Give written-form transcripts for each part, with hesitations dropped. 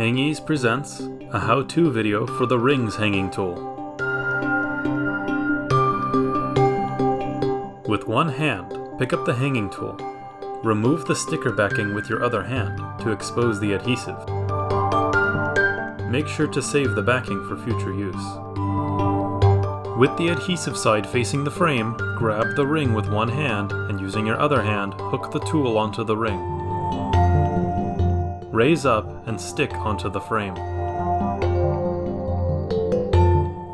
Hang-eez presents a how-to video for the rings hanging tool. With one hand, pick up the hanging tool. Remove the sticker backing with your other hand to expose the adhesive. Make sure to save the backing for future use. With the adhesive side facing the frame, grab the ring with one hand and using your other hand, hook the tool onto the ring. Raise up and stick onto the frame.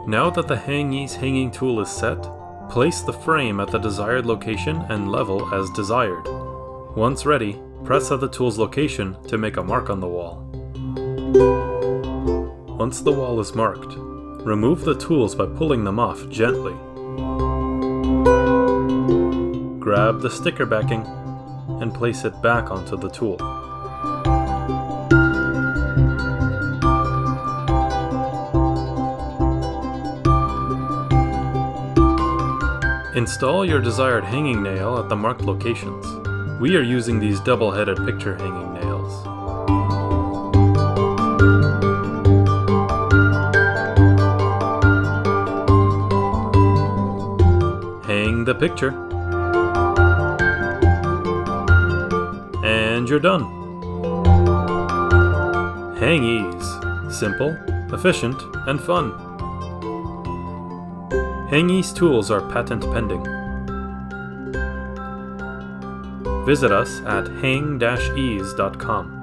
Now that the Hang-eez hanging tool is set, place the frame at the desired location and level as desired. Once ready, press at the tool's location to make a mark on the wall. Once the wall is marked, remove the tools by pulling them off gently. Grab the sticker backing and place it back onto the tool. Install your desired hanging nail at the marked locations. We are using these double-headed picture hanging nails. Hang the picture. And you're done. Hang-eez. Simple, efficient, and fun. Hang-eez tools are patent pending. Visit us at hang-eez.com.